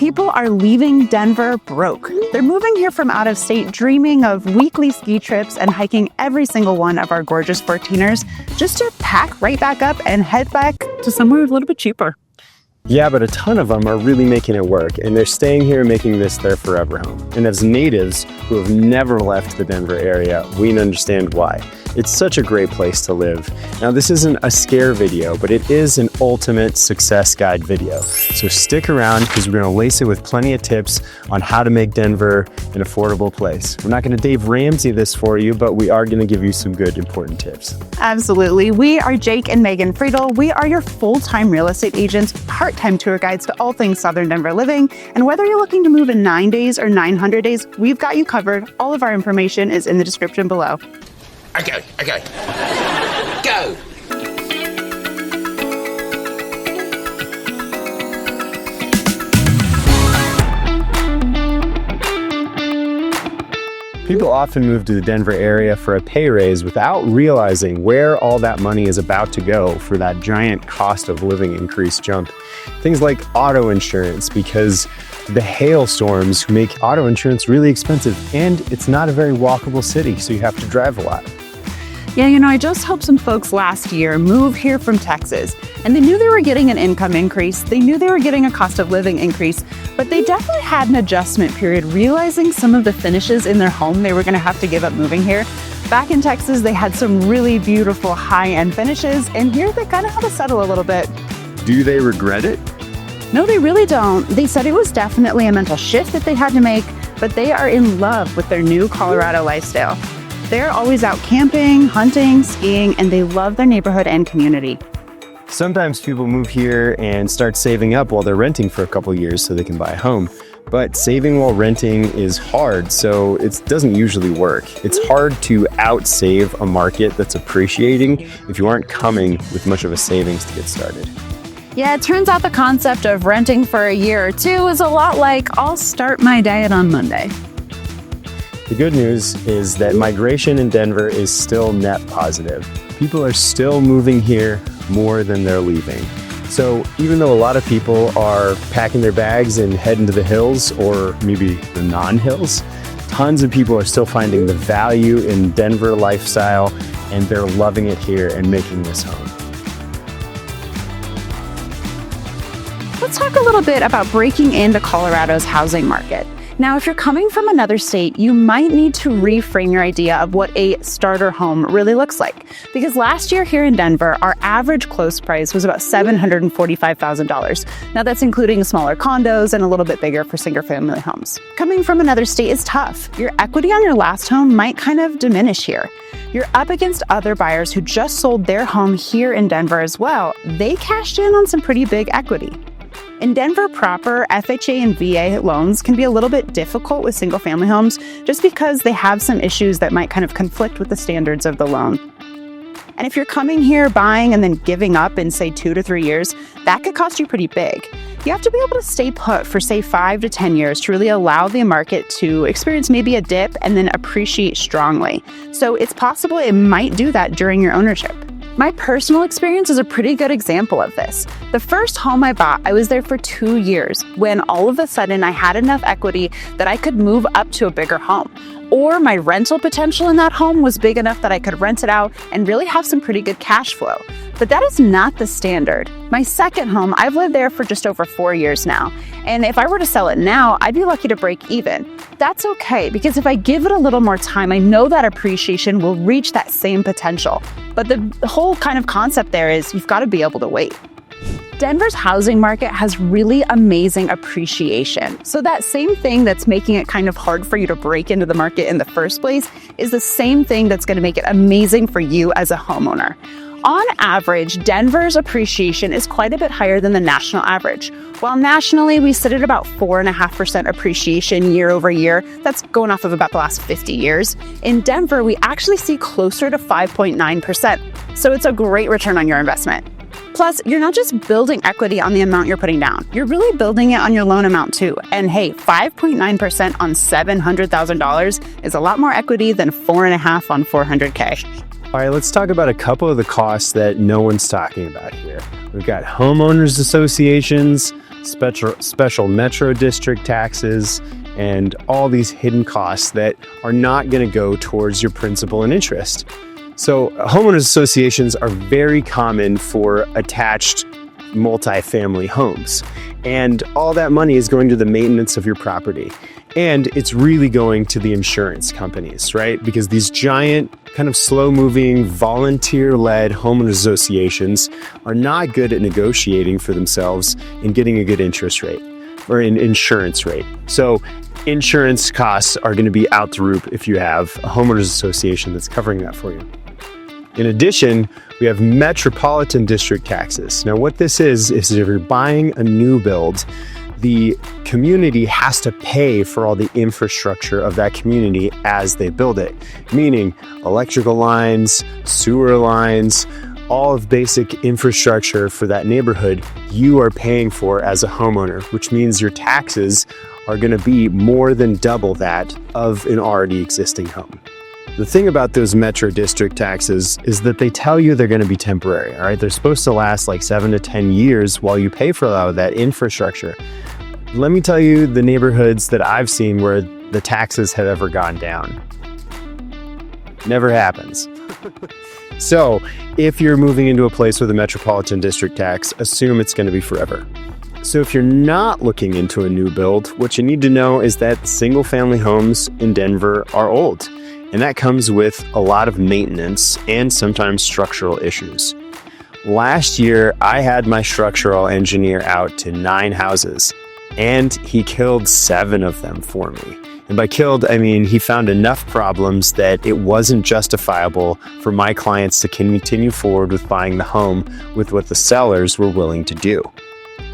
People are leaving Denver broke. They're moving here from out of state, dreaming of weekly ski trips and hiking every single one of our gorgeous 14ers just to pack right back up and head back to somewhere a little bit cheaper. Yeah, but a ton of them are really making it work, and they're staying here making this their forever home. And as natives who have never left the Denver area, we understand why. It's such a great place to live. Now, this isn't a scare video, but it is an ultimate success guide video. So stick around because we're gonna lace it with plenty of tips on how to make Denver an affordable place. We're not gonna Dave Ramsey this for you, but we are gonna give you some good, important tips. Absolutely. We are Jake and Megan Freedle. We are your full-time real estate agents, part-time tour guides to all things Southern Denver living. And whether you're looking to move in 9 days or 900 days, we've got you covered. All of our information is in the description below. Okay. Go! People often move to the Denver area for a pay raise without realizing where all that money is about to go for that giant cost of living increase jump. Things like auto insurance, because the hailstorms make auto insurance really expensive, and it's not a very walkable city, so you have to drive a lot. Yeah, I just helped some folks last year move here from Texas, and they knew they were getting an income increase. They knew they were getting a cost of living increase, but they definitely had an adjustment period, realizing some of the finishes in their home they were going to have to give up moving here. Back in Texas, they had some really beautiful high-end finishes, and here they kind of had to settle a little bit. Do they regret it? No, they really don't. They said it was definitely a mental shift that they had to make, but they are in love with their new Colorado lifestyle. They're always out camping, hunting, skiing, and they love their neighborhood and community. Sometimes people move here and start saving up while they're renting for a couple years so they can buy a home. But saving while renting is hard, so it doesn't usually work. It's hard to outsave a market that's appreciating if you aren't coming with much of a savings to get started. Yeah, it turns out the concept of renting for a year or two is a lot like, I'll start my diet on Monday. The good news is that migration in Denver is still net positive. People are still moving here more than they're leaving. So even though a lot of people are packing their bags and heading to the hills, or maybe the non-hills, tons of people are still finding the value in Denver lifestyle, and they're loving it here and making this home. Let's talk a little bit about breaking into Colorado's housing market. Now, if you're coming from another state, you might need to reframe your idea of what a starter home really looks like. Because last year here in Denver, our average close price was about $745,000. Now, that's including smaller condos and a little bit bigger for single-family homes. Coming from another state is tough. Your equity on your last home might kind of diminish here. You're up against other buyers who just sold their home here in Denver as well. They cashed in on some pretty big equity. In Denver proper, FHA and VA loans can be a little bit difficult with single-family homes just because they have some issues that might kind of conflict with the standards of the loan. And if you're coming here, buying, and then giving up in, say, 2 to 3 years, that could cost you pretty big. You have to be able to stay put for, say, 5 to 10 years to really allow the market to experience maybe a dip and then appreciate strongly. So it's possible it might do that during your ownership. My personal experience is a pretty good example of this. The first home I bought, I was there for 2 years when all of a sudden I had enough equity that I could move up to a bigger home. Or my rental potential in that home was big enough that I could rent it out and really have some pretty good cash flow. But that is not the standard. My second home, I've lived there for just over 4 years now. And if I were to sell it now, I'd be lucky to break even. That's okay, because if I give it a little more time, I know that appreciation will reach that same potential. But the whole kind of concept there is you've got to be able to wait. Denver's housing market has really amazing appreciation. So that same thing that's making it kind of hard for you to break into the market in the first place is the same thing that's going to make it amazing for you as a homeowner. On average, Denver's appreciation is quite a bit higher than the national average. While nationally, we sit at about 4.5% appreciation year over year. That's going off of about the last 50 years. In Denver, we actually see closer to 5.9%. So it's a great return on your investment. Plus, you're not just building equity on the amount you're putting down. You're really building it on your loan amount too. And hey, 5.9% on $700,000 is a lot more equity than 4.5% on $400K. All right, let's talk about a couple of the costs that no one's talking about here. We've got homeowners associations, special metro district taxes, and all these hidden costs that are not going to go towards your principal and interest. So homeowners associations are very common for attached multifamily homes. And all that money is going to the maintenance of your property. And it's really going to the insurance companies, right? Because these giant, kind of slow-moving, volunteer-led homeowners associations are not good at negotiating for themselves and getting a good interest rate or an insurance rate. So insurance costs are going to be out the roof if you have a homeowners association that's covering that for you. In addition, we have metropolitan district taxes. Now, what this is if you're buying a new build, the community has to pay for all the infrastructure of that community as they build it, meaning electrical lines, sewer lines, all of basic infrastructure for that neighborhood you are paying for as a homeowner, which means your taxes are going to be more than double that of an already existing home. The thing about those metro district taxes is that they tell you they're going to be temporary, all right? They're supposed to last like 7 to 10 years while you pay for a lot of that infrastructure. Let me tell you the neighborhoods that I've seen where the taxes have ever gone down. Never happens. So if you're moving into a place with a metropolitan district tax, assume it's going to be forever. So if you're not looking into a new build, what you need to know is that single family homes in Denver are old. And that comes with a lot of maintenance and sometimes structural issues. Last year, I had my structural engineer out to 9 houses, and he killed 7 of them for me. And by killed, I mean he found enough problems that it wasn't justifiable for my clients to continue forward with buying the home with what the sellers were willing to do.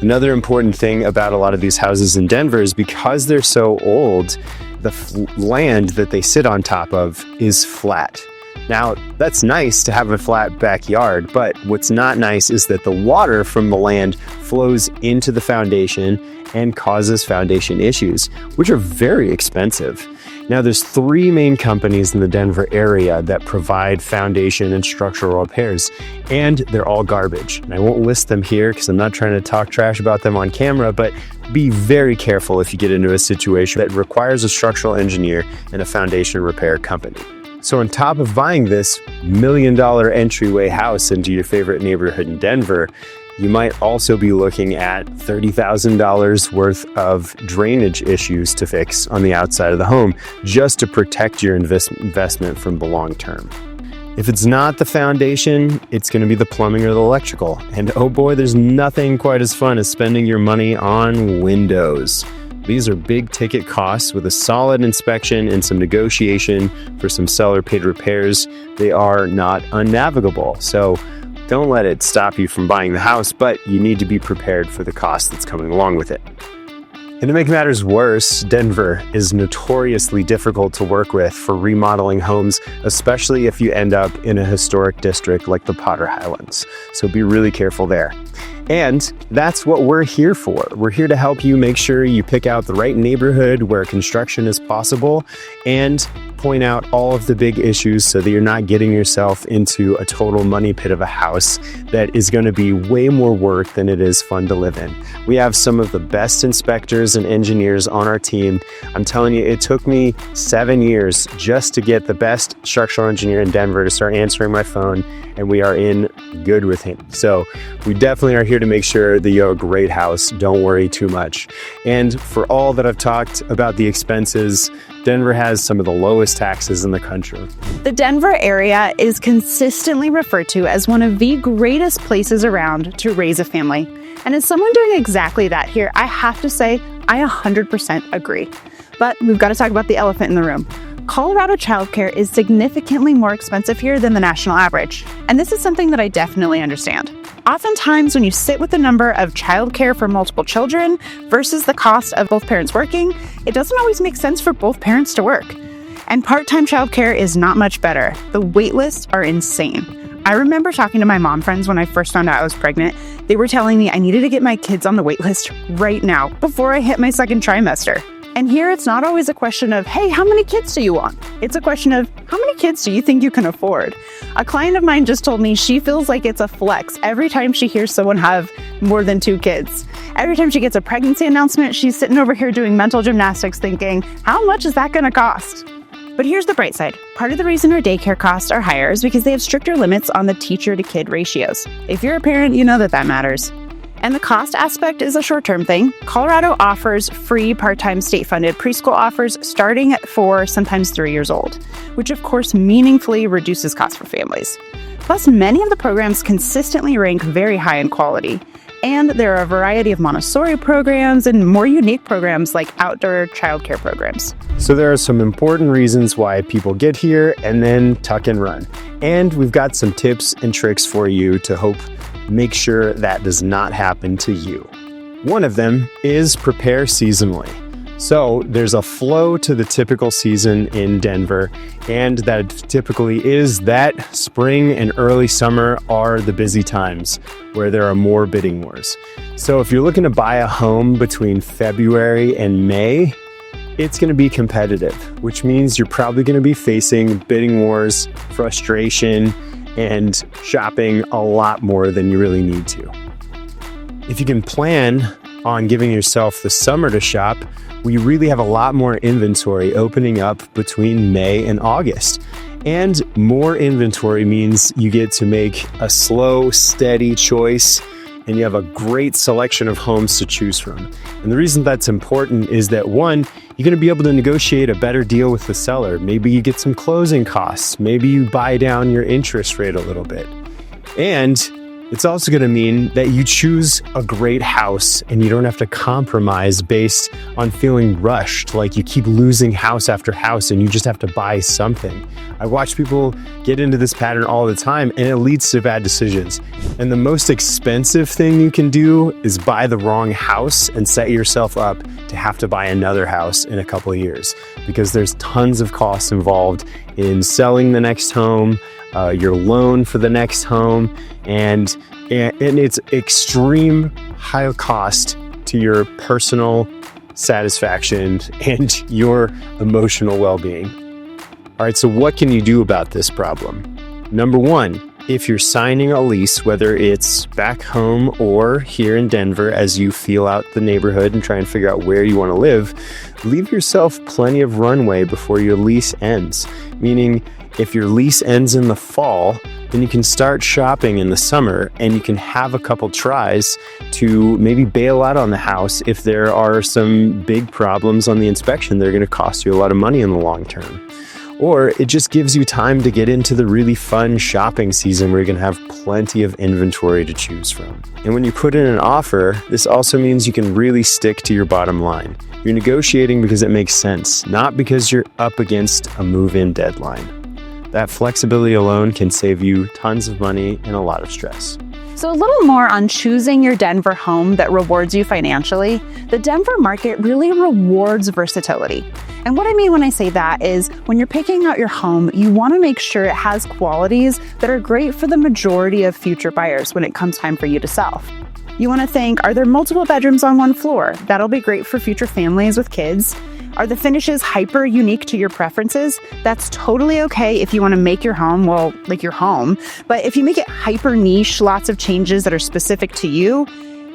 Another important thing about a lot of these houses in Denver is because they're so old, the land that they sit on top of is flat. Now, that's nice to have a flat backyard, but what's not nice is that the water from the land flows into the foundation and causes foundation issues, which are very expensive. Now, there's 3 main companies in the Denver area that provide foundation and structural repairs, and they're all garbage. And I won't list them here because I'm not trying to talk trash about them on camera, but be very careful if you get into a situation that requires a structural engineer and a foundation repair company. So on top of buying this $1 million entryway house into your favorite neighborhood in Denver, you might also be looking at $30,000 worth of drainage issues to fix on the outside of the home just to protect your investment from the long term. If it's not the foundation, it's going to be the plumbing or the electrical. And oh boy, there's nothing quite as fun as spending your money on windows. These are big ticket costs with a solid inspection and some negotiation for some seller paid repairs. They are not unnavigable. So don't let it stop you from buying the house, but you need to be prepared for the cost that's coming along with it. And to make matters worse, Denver is notoriously difficult to work with for remodeling homes, especially if you end up in a historic district like the Potter Highlands. So be really careful there. And that's what we're here for. We're here to help you make sure you pick out the right neighborhood where construction is possible and point out all of the big issues so that you're not getting yourself into a total money pit of a house that is going to be way more work than it is fun to live in. We have some of the best inspectors and engineers on our team. I'm telling you, it took me 7 years just to get the best structural engineer in Denver to start answering my phone, and we are in good with him. So we definitely are here to make sure that you have a great house. Don't worry too much. And for all that I've talked about the expenses, Denver has some of the lowest taxes in the country. The Denver area is consistently referred to as one of the greatest places around to raise a family. And as someone doing exactly that here, I have to say, I 100% agree. But we've got to talk about the elephant in the room. Colorado childcare is significantly more expensive here than the national average. And this is something that I definitely understand. Oftentimes, when you sit with the number of childcare for multiple children versus the cost of both parents working, it doesn't always make sense for both parents to work. And part-time childcare is not much better. The wait lists are insane. I remember talking to my mom friends when I first found out I was pregnant. They were telling me I needed to get my kids on the wait list right now before I hit my second trimester. And here it's not always a question of, hey, how many kids do you want? It's a question of, how many kids do you think you can afford? A client of mine just told me she feels like it's a flex every time she hears someone have more than 2 kids. Every time she gets a pregnancy announcement, she's sitting over here doing mental gymnastics thinking, how much is that going to cost? But here's the bright side. Part of the reason our daycare costs are higher is because they have stricter limits on the teacher-to-kid ratios. If you're a parent, you know that matters. And the cost aspect is a short-term thing. Colorado offers free part-time state-funded preschool offers starting at 4, sometimes 3 years old, which of course meaningfully reduces costs for families. Plus, many of the programs consistently rank very high in quality. And there are a variety of Montessori programs and more unique programs like outdoor childcare programs. So there are some important reasons why people get here and then tuck and run. And we've got some tips and tricks for you to make sure that does not happen to you. One of them is prepare seasonally. So there's a flow to the typical season in Denver, and that typically is that spring and early summer are the busy times where there are more bidding wars. So if you're looking to buy a home between February and May, it's going to be competitive, which means you're probably going to be facing bidding wars, frustration, and shopping a lot more than you really need to. If you can plan on giving yourself the summer to shop, we really have a lot more inventory opening up between May and August. And more inventory means you get to make a slow, steady choice, and you have a great selection of homes to choose from. And the reason that's important is that, one, you're going to be able to negotiate a better deal with the seller. Maybe you get some closing costs. Maybe you buy down your interest rate a little bit. And it's also going to mean that you choose a great house and you don't have to compromise based on feeling rushed, like you keep losing house after house and you just have to buy something. I watch people get into this pattern all the time and it leads to bad decisions. And the most expensive thing you can do is buy the wrong house and set yourself up to have to buy another house in a couple of years, because there's tons of costs involved in selling the next home, your loan for the next home, and it's extreme high cost to your personal satisfaction and your emotional well-being. All right, so what can you do about this problem? Number one, if you're signing a lease, whether it's back home or here in Denver, as you feel out the neighborhood and try and figure out where you want to live, leave yourself plenty of runway before your lease ends. Meaning, if your lease ends in the fall, then you can start shopping in the summer and you can have a couple tries to maybe bail out on the house if there are some big problems on the inspection that are going to cost you a lot of money in the long term. Or it just gives you time to get into the really fun shopping season where you're going to have plenty of inventory to choose from. And when you put in an offer, this also means you can really stick to your bottom line. You're negotiating because it makes sense, not because you're up against a move-in deadline. That flexibility alone can save you tons of money and a lot of stress. So a little more on choosing your Denver home that rewards you financially. The Denver market really rewards versatility. And what I mean when I say that is when you're picking out your home, you want to make sure it has qualities that are great for the majority of future buyers when it comes time for you to sell. You want to think, are there multiple bedrooms on one floor? That'll be great for future families with kids. Are the finishes hyper unique to your preferences? That's totally okay if you want to make your home, well, like your home. But if you make it hyper niche, lots of changes that are specific to you,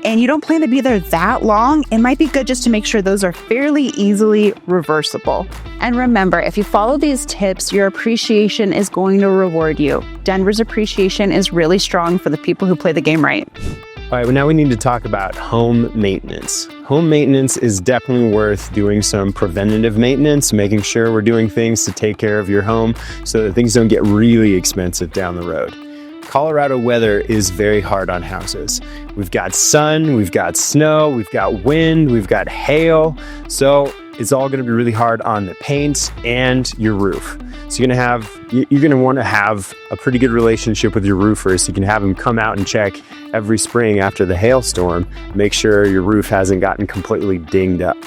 and you don't plan to be there that long, it might be good just to make sure those are fairly easily reversible. And remember, if you follow these tips, your appreciation is going to reward you. Denver's appreciation is really strong for the people who play the game right. All right, well, now we need to talk about home maintenance. Home maintenance is definitely worth doing some preventative maintenance, making sure we're doing things to take care of your home so that things don't get really expensive down the road. Colorado weather is very hard on houses. We've got sun, we've got snow, we've got wind, we've got hail. So it's all going to be really hard on the paint and your roof. So you're going to want to have a pretty good relationship with your roofer, so you can have them come out and check every spring after the hailstorm, make sure your roof hasn't gotten completely dinged up.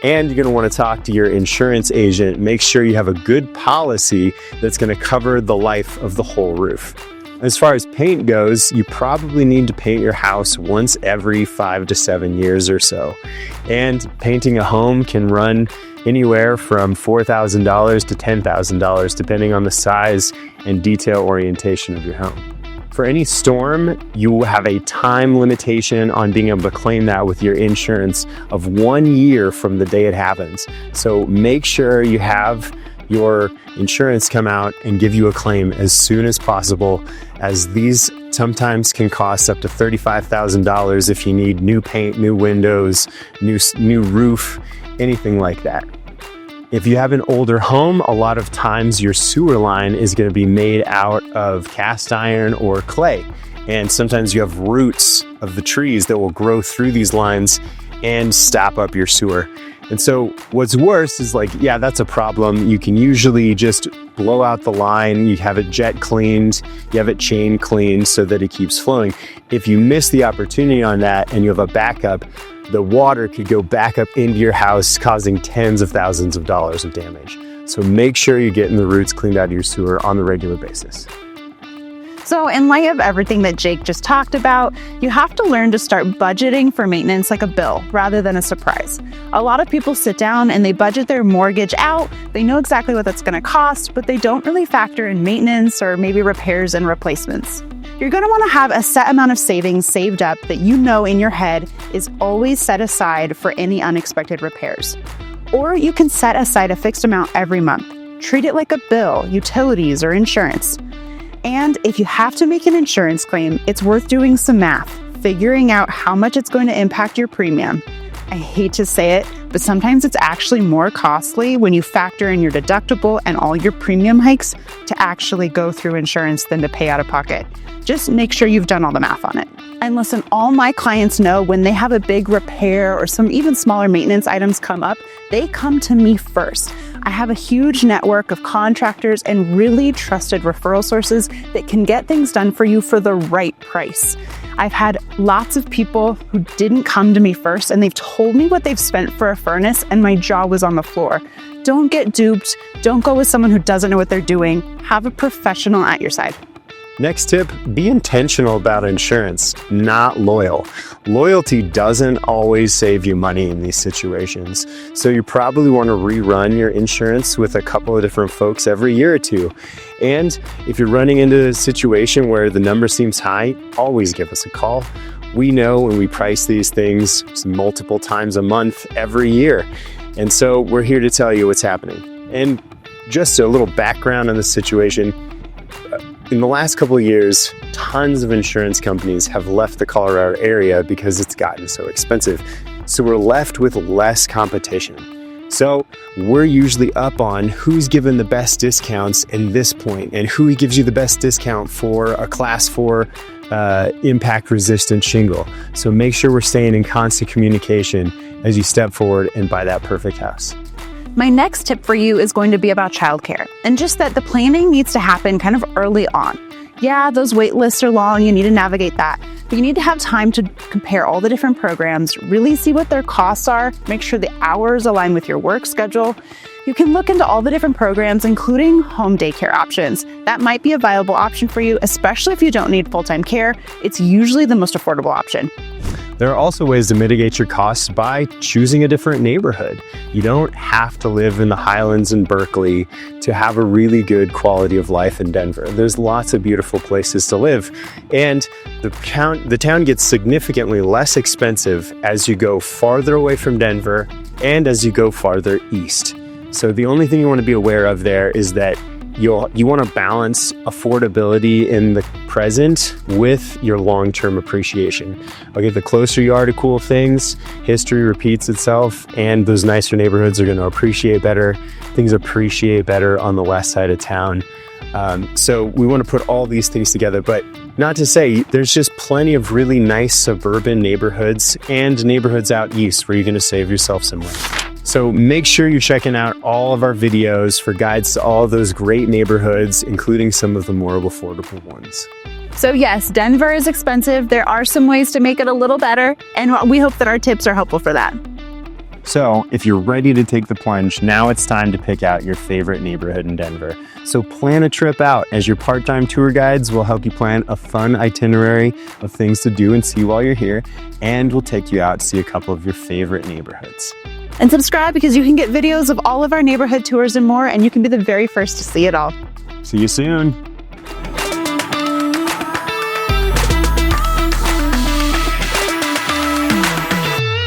And you're going to want to talk to your insurance agent, make sure you have a good policy that's going to cover the life of the whole roof. As far as paint goes, you probably need to paint your house once every 5 to 7 years or so. And painting a home can run anywhere from $4,000 to $10,000, depending on the size and detail orientation of your home. For any storm, you will have a time limitation on being able to claim that with your insurance of 1 year from the day it happens. So make sure you have your insurance come out and give you a claim as soon as possible, as these sometimes can cost up to $35,000 if you need new paint, new windows, new roof, anything like that. If you have an older home, a lot of times your sewer line is going to be made out of cast iron or clay. And sometimes you have roots of the trees that will grow through these lines and stop up your sewer. And so what's worse is that's a problem. You can usually just blow out the line, you have it jet cleaned, you have it chain cleaned so that it keeps flowing. If you miss the opportunity on that and you have a backup, the water could go back up into your house, causing tens of thousands of dollars of damage. So make sure you're getting the roots cleaned out of your sewer on a regular basis. So in light of everything that Jake just talked about, you have to learn to start budgeting for maintenance like a bill rather than a surprise. A lot of people sit down and they budget their mortgage out. They know exactly what that's going to cost, but they don't really factor in maintenance or maybe repairs and replacements. You're going to want to have a set amount of savings saved up that you know in your head is always set aside for any unexpected repairs. Or you can set aside a fixed amount every month. Treat it like a bill, utilities, or insurance. And if you have to make an insurance claim, it's worth doing some math, figuring out how much it's going to impact your premium. I hate to say it, but sometimes it's actually more costly when you factor in your deductible and all your premium hikes to actually go through insurance than to pay out of pocket. Just make sure you've done all the math on it. And listen, all my clients know when they have a big repair or some even smaller maintenance items come up, they come to me first. I have a huge network of contractors and really trusted referral sources that can get things done for you for the right price. I've had lots of people who didn't come to me first and they've told me what they've spent for a furnace and my jaw was on the floor. Don't get duped. Don't go with someone who doesn't know what they're doing. Have a professional at your side. Next tip, be intentional about insurance, not loyal. Loyalty doesn't always save you money in these situations. So you probably want to rerun your insurance with a couple of different folks every year or two. And if you're running into a situation where the number seems high, always give us a call. We know when we price these things multiple times a month every year. And so we're here to tell you what's happening. And just a little background on this situation. In the last couple of years, tons of insurance companies have left the Colorado area because it's gotten so expensive. So we're left with less competition. So we're usually up on who's given the best discounts in this point and who gives you the best discount for a class 4 impact resistant shingle. So make sure we're staying in constant communication as you step forward and buy that perfect house. My next tip for you is going to be about childcare, and just that the planning needs to happen kind of early on. Yeah, those wait lists are long, you need to navigate that, but you need to have time to compare all the different programs, really see what their costs are, make sure the hours align with your work schedule. You can look into all the different programs, including home daycare options. That might be a viable option for you, especially if you don't need full-time care. It's usually the most affordable option. There are also ways to mitigate your costs by choosing a different neighborhood. You don't have to live in the Highlands in Berkeley to have a really good quality of life in Denver. There's lots of beautiful places to live. And the town gets significantly less expensive as you go farther away from Denver and as you go farther east. So the only thing you want to be aware of there is that you want to balance affordability in the present with your long-term appreciation. Okay, the closer you are to cool things, history repeats itself, and those nicer neighborhoods are going to appreciate better. Things appreciate better on the west side of town. So we want to put all these things together, but not to say there's just plenty of really nice suburban neighborhoods and neighborhoods out east where you're going to save yourself some money. So make sure you're checking out all of our videos for guides to all of those great neighborhoods, including some of the more affordable ones. So yes, Denver is expensive. There are some ways to make it a little better, and we hope that our tips are helpful for that. So if you're ready to take the plunge, now it's time to pick out your favorite neighborhood in Denver. So plan a trip out, as your part-time tour guides will help you plan a fun itinerary of things to do and see while you're here, and we'll take you out to see a couple of your favorite neighborhoods. And subscribe because you can get videos of all of our neighborhood tours and more, and you can be the very first to see it all. See you soon.